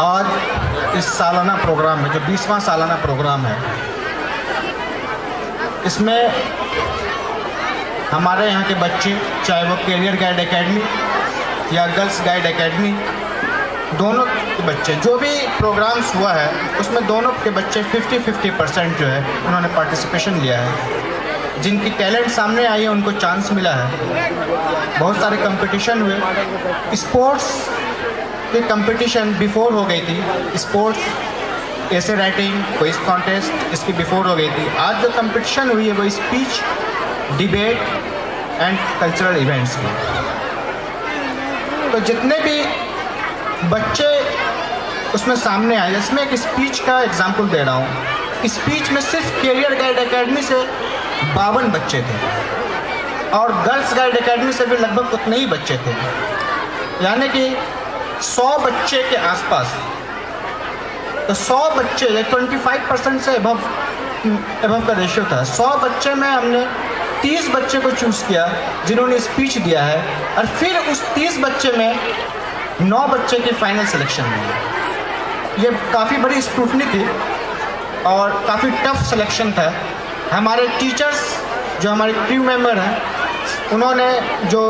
आज इस सालाना प्रोग्राम में जो 20वां सालाना प्रोग्राम है, इसमें हमारे यहाँ के बच्चे, चाहे वो कैरियर गाइड एकेडमी या गर्ल्स गाइड एकेडमी, दोनों के बच्चे, जो भी प्रोग्राम्स हुआ है उसमें दोनों के बच्चे 50-50% जो है उन्होंने पार्टिसिपेशन लिया है। जिनकी टैलेंट सामने आई है उनको चांस मिला है। बहुत सारे कंपटीशन हुए। स्पोर्ट्स की कंपटीशन बिफोर हो गई थी। स्पोर्ट्स, ऐसे राइटिंग, क्विज कॉन्टेस्ट इसकी बिफोर हो गई थी। आज जो कंपटीशन हुई है वो speech, debate and cultural events की। तो जितने भी बच्चे उसमें सामने आए, जिसमें एक स्पीच का एग्जाम्पल दे रहा हूँ। स्पीच में सिर्फ कैरियर गाइड एकेडमी से 52 बच्चे थे और गर्ल्स गाइड एकेडमी से भी लगभग उतने ही बच्चे थे, यानी कि 100 बच्चे के आसपास। तो 100 बच्चे, 25% से अबव का रेशियो था। 100 बच्चे में हमने 30 बच्चे को चूज़ किया जिन्होंने स्पीच दिया है, और फिर उस 30 बच्चे में 9 बच्चे की फाइनल सिलेक्शन हुई। ये काफ़ी बड़ी स्क्रूटनी थी और काफ़ी टफ सिलेक्शन था। हमारे टीचर्स, जो हमारे क्रू मेंबर हैं, उन्होंने, जो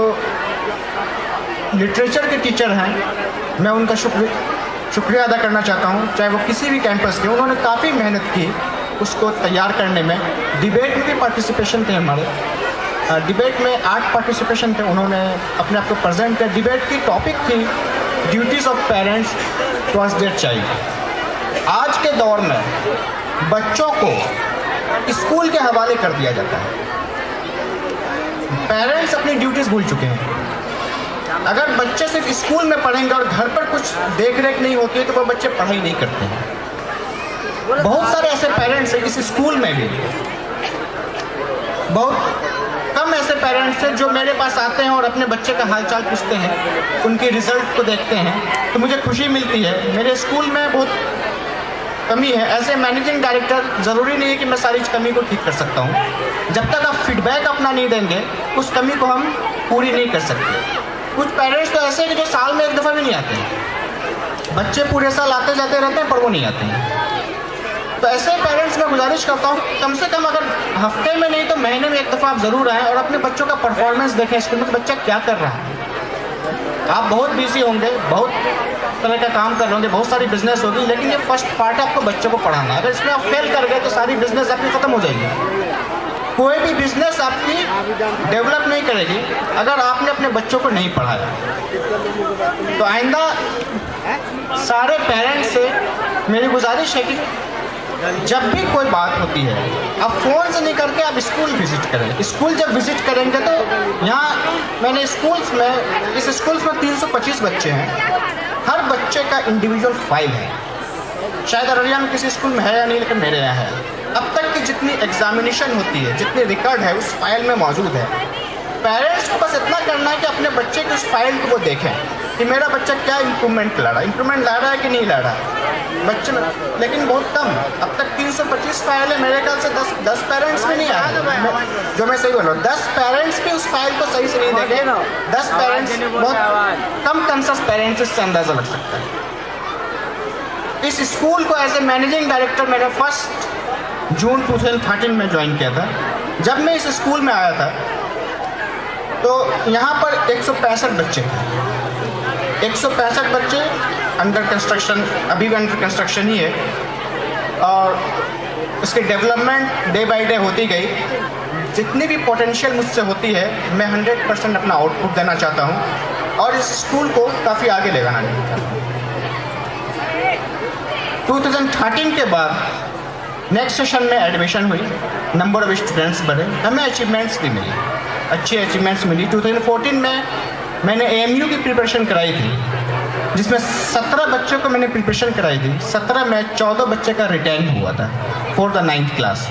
लिटरेचर के टीचर हैं, मैं उनका शुक्रिया अदा करना चाहता हूँ, चाहे वो किसी भी कैंपस के। उन्होंने काफ़ी मेहनत की उसको तैयार करने में। डिबेट में भी पार्टिसिपेशन थे हमारे। डिबेट में 8 पार्टिसिपेशन थे। उन्होंने अपने आप को प्रेजेंट किया। डिबेट की टॉपिक थी duties of parents towards their child. आज के दौर में बच्चों को स्कूल के हवाले कर दिया जाता है। पेरेंट्स अपनी ड्यूटीज़ भूल चुके हैं। अगर बच्चे सिर्फ स्कूल में पढ़ेंगे और घर पर कुछ देख रेख नहीं होती है तो वो बच्चे पढ़ाई नहीं करते हैं। बहुत सारे ऐसे पेरेंट्स हैं, इस स्कूल में भी बहुत कम ऐसे पेरेंट्स हैं जो मेरे पास आते हैं और अपने बच्चे का हालचाल पूछते हैं, उनके रिजल्ट को देखते हैं, तो मुझे खुशी मिलती है। मेरे स्कूल में बहुत कमी है। ऐसे मैनेजिंग डायरेक्टर, ज़रूरी नहीं है कि मैं सारी कमी को ठीक कर सकता हूँ। जब तक आप फीडबैक अपना नहीं देंगे उस कमी को हम पूरी नहीं कर सकते। कुछ पेरेंट्स तो ऐसे हैं कि जो साल में एक दफ़ा भी नहीं आते हैं। बच्चे पूरे साल आते जाते रहते हैं पर वो नहीं आते हैं। तो ऐसे पेरेंट्स मैं गुजारिश करता हूँ, कम से कम अगर हफ्ते में नहीं तो महीने में एक दफ़ा आप ज़रूर आएँ और अपने बच्चों का परफॉर्मेंस देखें स्कूल में कि बच्चा क्या कर रहा है। आप बहुत बिजी होंगे, बहुत तरह का काम कर रहे होंगे, बहुत सारी बिजनेस होगी, लेकिन ये फर्स्ट पार्ट है आपको बच्चों को पढ़ाना। अगर इसमें आप फेल कर गए तो सारी बिजनेस आपकी ख़त्म हो जाएगी। कोई भी बिजनेस आपकी डेवलप नहीं करेगी अगर आपने अपने बच्चों को नहीं पढ़ाया। तो आइंदा सारे पेरेंट्स से मेरी गुजारिश है कि जब भी कोई बात होती है आप फ़ोन से नहीं करके आप स्कूल विज़िट करें। स्कूल जब विज़िट करेंगे तो यहाँ मैंने स्कूल्स में, इस स्कूल्स में 325 बच्चे हैं। हर बच्चे का इंडिविजुअल फाइल है। शायद अररिया में किसी स्कूल में है या नहीं, लेकिन मेरे यहाँ है। अब तक की जितनी एग्जामिनेशन होती है, जितनी रिकॉर्ड है उस फाइल में मौजूद है। पेरेंट्स को बस इतना करना है कि अपने बच्चे की उस फाइल को वो देखें कि मेरा बच्चा क्या इम्प्रूवमेंट ला रहा है, इम्प्रूवमेंट ला रहा है कि नहीं ला रहा है बच्चे में। लेकिन बहुत कम, अब तक 325 फाइल है। मेरे ख्याल से 10 पेरेंट्स भी नहीं आए, जो मैं सही बोल रहा हूँ। 10 पेरेंट्स भी उस फाइल को सही से नहीं देखे। 10 पेरेंट्स, बहुत कम कंसर्स पेरेंट्स से अंदाज़ा लग सकता है। इस स्कूल को एज ए मैनेजिंग डायरेक्टर मैंने 1 जून 2013 में ज्वाइन किया था। जब मैं इस स्कूल में आया था तो यहाँ पर 165 बच्चे थे। 165 बच्चे अंडर कंस्ट्रक्शन, अभी भी अंडर कंस्ट्रक्शन ही है, और इसकी डेवलपमेंट डे बाय डे होती गई। जितनी भी पोटेंशियल मुझसे होती है मैं 100% अपना आउटपुट देना चाहता हूँ और इस स्कूल को काफ़ी आगे ले जाना चाहता हूँ। 2013 के बाद नेक्स्ट सेशन में एडमिशन हुई, नंबर ऑफ स्टूडेंट्स बढ़े, हमें अचीवमेंट्स भी मिली, अच्छी अचीवमेंट्स मिली। 2014 में मैंने AMU की प्रिपरेशन कराई थी, जिसमें 17 बच्चों को मैंने प्रिपरेशन कराई थी। 17 में 14 बच्चे का रिटेन हुआ था फॉर द 9th क्लास,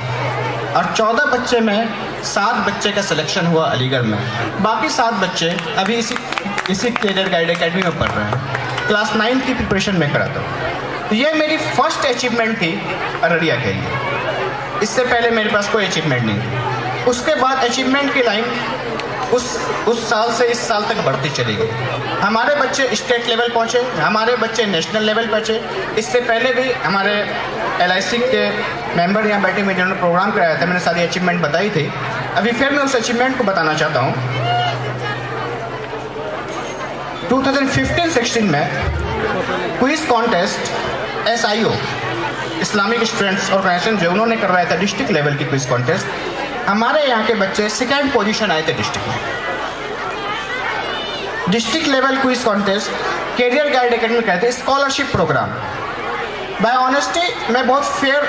और 14 बच्चे में 7 बच्चे का सिलेक्शन हुआ अलीगढ़ में। बाकी 7 बच्चे अभी इसी कैरियर गाइड एकेडमी में पढ़ रहे हैं। क्लास 9 की प्रिपरेशन मैं कराता हूँ। तो ये मेरी फर्स्ट अचीवमेंट थी अररिया के लिए। इससे पहले मेरे पास कोई अचीवमेंट नहीं थी। उसके बाद अचीवमेंट की लाइन उस साल से इस साल तक बढ़ती चली गई। हमारे बच्चे स्टेट लेवल पहुँचे, हमारे बच्चे नेशनल लेवल पहुँचे। इससे पहले भी हमारे LIC के मेंबर यहाँ बैठे हुए जिन्होंने प्रोग्राम कराया था, मैंने सारी अचीवमेंट बताई थी। अभी फिर मैं उस अचीवमेंट को बताना चाहता हूँ। 2015-16 में quiz contest SIO Islamic students organisation जो उन्होंने करवाया था डिस्ट्रिक्ट लेवल की क्विज कॉन्टेस्ट। हमारे यहाँ के बच्चे सेकेंड पोजीशन आए थे डिस्ट्रिक्ट में। District level quiz contest career guide academy कहते हैं, स्कॉलरशिप प्रोग्राम। बाय ऑनेस्टी मैं बहुत फेयर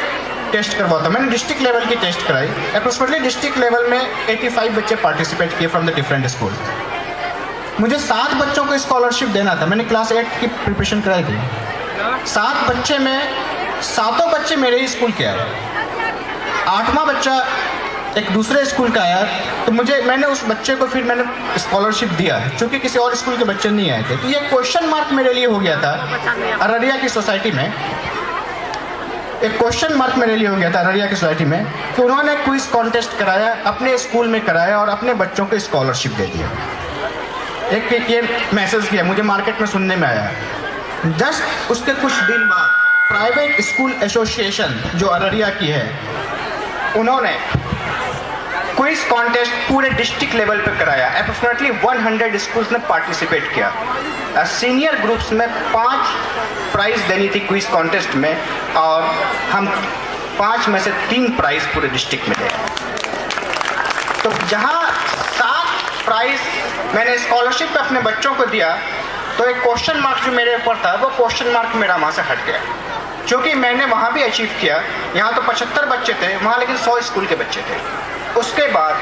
टेस्ट करवाता हूँ। मैंने डिस्ट्रिक्ट लेवल की टेस्ट कराई। अप्रोक्सीमेटली डिस्ट्रिक्ट लेवल में 85 बच्चे पार्टिसिपेट किए फ्रॉम द डिफरेंट स्कूल। मुझे 7 बच्चों को स्कॉलरशिप देना था। मैंने क्लास 8 की प्रिपरेशन कराई थी। 7 बच्चे में 7 बच्चे मेरे ही स्कूल के आए, 8वां बच्चा एक दूसरे स्कूल का आया। तो मैंने उस बच्चे को फिर मैंने स्कॉलरशिप दिया क्योंकि किसी और स्कूल के बच्चे नहीं आए थे। तो ये क्वेश्चन मार्क मेरे लिए हो गया था अररिया की सोसाइटी में। एक क्वेश्चन मार्क मेरे लिए हो गया था अररिया की सोसाइटी में कि उन्होंने क्विज कॉन्टेस्ट कराया, अपने स्कूल में कराया और अपने बच्चों को स्कॉलरशिप दे दिया। एक ये मैसेज किया मुझे मार्केट में सुनने में आया। जस्ट उसके कुछ दिन बाद प्राइवेट स्कूल एसोसिएशन जो अररिया की है, उन्होंने क्विज कॉन्टेस्ट पूरे डिस्ट्रिक्ट लेवल पे कराया। अप्रोक्सीमेटली 100 स्कूल्स ने पार्टिसिपेट किया। सीनियर ग्रुप्स में 5 प्राइज देनी थी क्विज कॉन्टेस्ट में और हम 5 में से 3 प्राइज पूरे डिस्ट्रिक्ट में दिए। तो जहाँ 7 प्राइज मैंने स्कॉलरशिप पे अपने बच्चों को दिया, तो एक क्वेश्चन मार्क जो मेरे ऊपर था वो क्वेश्चन मार्क मेरा वहाँ से हट गया क्योंकि मैंने वहाँ भी अचीव किया। यहाँ तो 75 बच्चे थे, वहाँ लेकिन 100 स्कूल के बच्चे थे। उसके बाद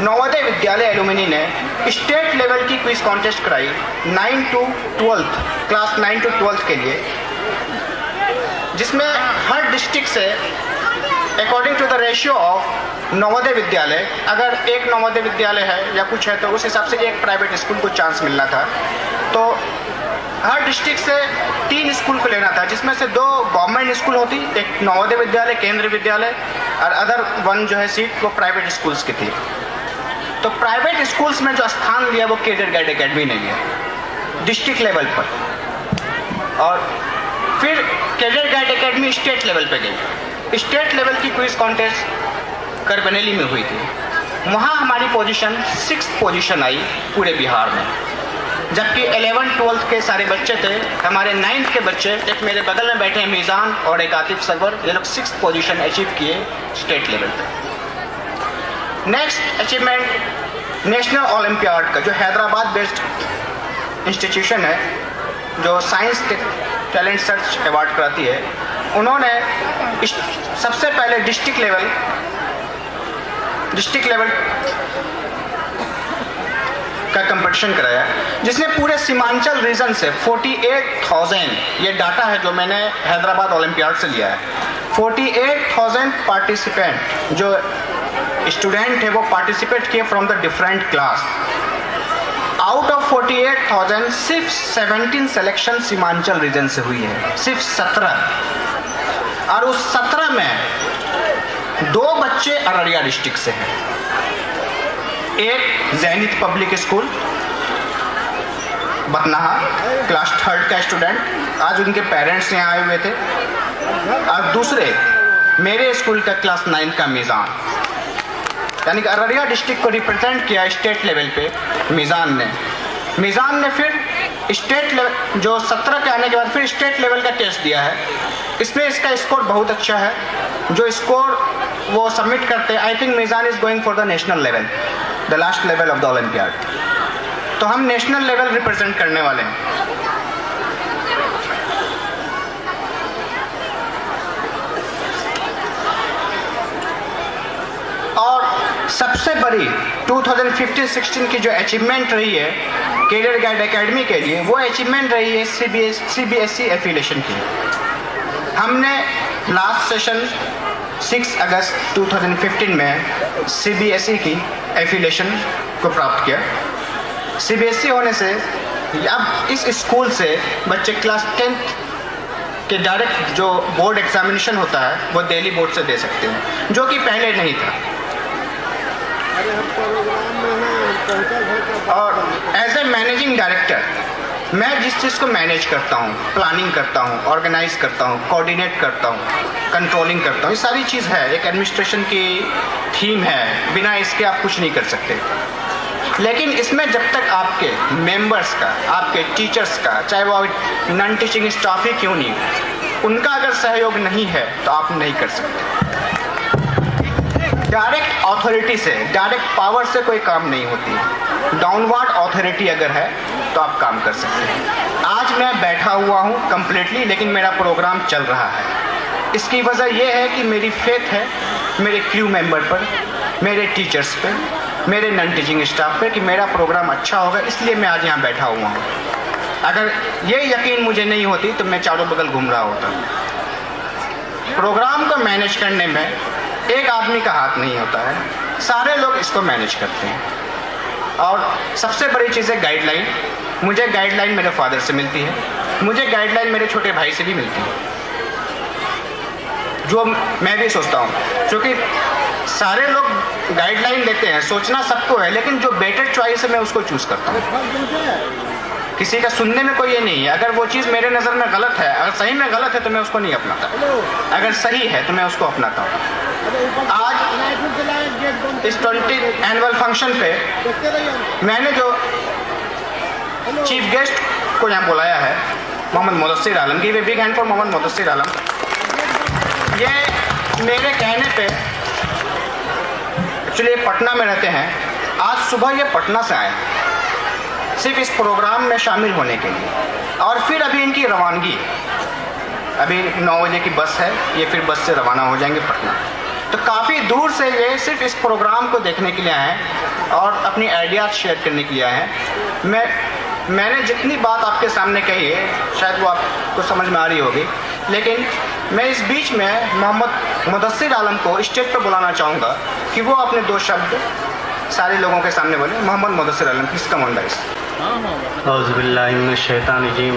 नवोदय विद्यालय एलुमिनी ने स्टेट लेवल की क्विज कॉन्टेस्ट कराई 9 to 12 क्लास 9 to 12 के लिए, जिसमें हर डिस्ट्रिक्ट से according to the ratio of Navodaya Vidyalaya, अगर एक नवोदय विद्यालय है या कुछ है तो उस हिसाब से एक प्राइवेट स्कूल को चांस मिलना था। तो हर डिस्ट्रिक्ट से 3 स्कूल को लेना था, जिसमें से 2 गवर्नमेंट स्कूल होती, एक नवोदय विद्यालय केंद्रीय विद्यालय और अदर 1 जो है सीट वो प्राइवेट स्कूल्स की थी। तो प्राइवेट स्कूल्स में जो स्थान लिया वो कैरियर गाइड एकेडमी ने लिया डिस्ट्रिक्ट लेवल पर। और फिर career guide academy state level पे गई। स्टेट लेवल की क्विज कॉन्टेस्ट करबनेली में हुई थी। वहाँ हमारी पोजीशन 6th पोजीशन आई पूरे बिहार में, जबकि 11th-12th के सारे बच्चे थे। हमारे 9th के बच्चे, एक मेरे बगल में बैठे हैं मीज़ान और एक आतिफ सरवर, ये लोग 6th पोजीशन अचीव किए स्टेट लेवल पे। नेक्स्ट अचीवमेंट नेशनल ओलंपियाड का, जो हैदराबाद बेस्ड इंस्टीट्यूशन है जो साइंस टैलेंट सर्च अवार्ड कराती है, उन्होंने सबसे पहले डिस्ट्रिक्ट लेवल का कंपटीशन कराया, जिसने पूरे सीमांचल रीजन से 48,000, ये डाटा है जो मैंने हैदराबाद ओलंपियाड से लिया है, 48,000 पार्टिसिपेंट जो स्टूडेंट है वो पार्टिसिपेट किए from the different class. Out of 48,000 सिर्फ 17 सिलेक्शन सीमांचल रीजन से हुई है, सिर्फ 17। और उस 17 में 2 बच्चे अररिया डिस्ट्रिक्ट से हैं। एक जैनित public school Batnaha class 3rd का स्टूडेंट, आज उनके पेरेंट्स यहाँ आए हुए थे, और दूसरे मेरे स्कूल का क्लास 9 का मीज़ान, यानी कि अररिया डिस्ट्रिक्ट को रिप्रेजेंट किया स्टेट लेवल पे मीज़ान ने फिर स्टेट लेवल जो 17 के आने के बाद फिर स्टेट लेवल का टेस्ट दिया है। इसमें इसका स्कोर बहुत अच्छा है, जो स्कोर वो सबमिट करते हैं। I think Meezan is going for the national level, the last level of the olympiad. तो हम नेशनल लेवल रिप्रेजेंट करने वाले हैं। और सबसे बड़ी 2015-16 की जो अचीवमेंट रही है कैरियर गाइड एकेडमी के लिए, वो अचीवमेंट रही है CBSE एफिलिएशन की। हमने लास्ट सेशन 6 अगस्त 2015 में CBSE की एफिलिएशन को प्राप्त किया। CBSE होने से अब इस स्कूल से बच्चे क्लास 10th के डायरेक्ट जो बोर्ड एग्जामिनेशन होता है वो दिल्ली बोर्ड से दे सकते हैं, जो कि पहले नहीं था। और एज ए मैनेजिंग डायरेक्टर मैं जिस चीज़ को मैनेज करता हूँ, प्लानिंग करता हूँ, ऑर्गेनाइज करता हूँ, कोऑर्डिनेट करता हूँ, कंट्रोलिंग करता हूँ, ये सारी चीज़ है, एक एडमिनिस्ट्रेशन की थीम है, बिना इसके आप कुछ नहीं कर सकते। लेकिन इसमें जब तक आपके मेंबर्स का, आपके टीचर्स का, चाहे वो नॉन टीचिंग स्टाफ ही क्यों नहीं, उनका अगर सहयोग नहीं है तो आप नहीं कर सकते। डायरेक्ट अथॉरिटी से, डायरेक्ट पावर से कोई काम नहीं होती। डाउनवर्ड अथॉरिटी अगर है तो आप काम कर सकते हैं। आज मैं बैठा हुआ हूँ कंप्लीटली, लेकिन मेरा प्रोग्राम चल रहा है। इसकी वजह यह है कि मेरी फेथ है मेरे क्रू मेंबर पर, मेरे टीचर्स पे, मेरे नॉन टीचिंग स्टाफ पे कि मेरा प्रोग्राम अच्छा होगा, इसलिए मैं आज यहाँ बैठा हुआ हूँ। अगर ये यकीन मुझे नहीं होती तो मैं चारों बगल घूम रहा होता। प्रोग्राम को मैनेज करने में एक आदमी का हाथ नहीं होता है, सारे लोग इसको मैनेज करते हैं। और सबसे बड़ी चीज़ है गाइडलाइन। मुझे गाइडलाइन मेरे फादर से मिलती है, मुझे गाइडलाइन मेरे छोटे भाई से भी मिलती है, जो मैं भी सोचता हूँ, क्योंकि सारे लोग गाइडलाइन देते हैं, सोचना सबको है, लेकिन जो बेटर चॉइस है मैं उसको चूज़ करता हूँ। किसी का सुनने में कोई ये नहीं है। अगर वो चीज़ मेरे नज़र में गलत है, अगर सही में गलत है तो मैं उसको नहीं अपनाता, अगर सही है तो मैं उसको अपनाता हूँ। आज इस 20 एनुअल फंक्शन पे मैंने जो चीफ गेस्ट को यहाँ बुलाया है, Mohammad Mudassir Alam, give a big hand for Mohammad Mudassir Alam. ये मेरे कहने पे, एक्चुअली पटना में रहते हैं, आज सुबह ये पटना से आए सिर्फ इस प्रोग्राम में शामिल होने के लिए, और फिर अभी इनकी रवानगी, अभी 9 बजे की बस है, ये फिर बस से रवाना हो जाएंगे पटना। तो काफ़ी दूर से ये सिर्फ इस प्रोग्राम को देखने के लिए आए हैं और अपनी आइडियाज़ शेयर करने के लिए आए हैं। मैंने जितनी बात आपके सामने कही है शायद वो आपको समझ में आ रही होगी, लेकिन मैं इस बीच में मोहम्मद मुदस्सिर आलम को स्टेज पर बुलाना चाहूँगा कि वो अपने 2 शब्द सारे लोगों के सामने बोले। मोहम्मद मुदस्सिर आलम, प्लीज़ कम ऑन गाइस। औज़ुबिल्लाहि मिनश शैतानिर रजीम।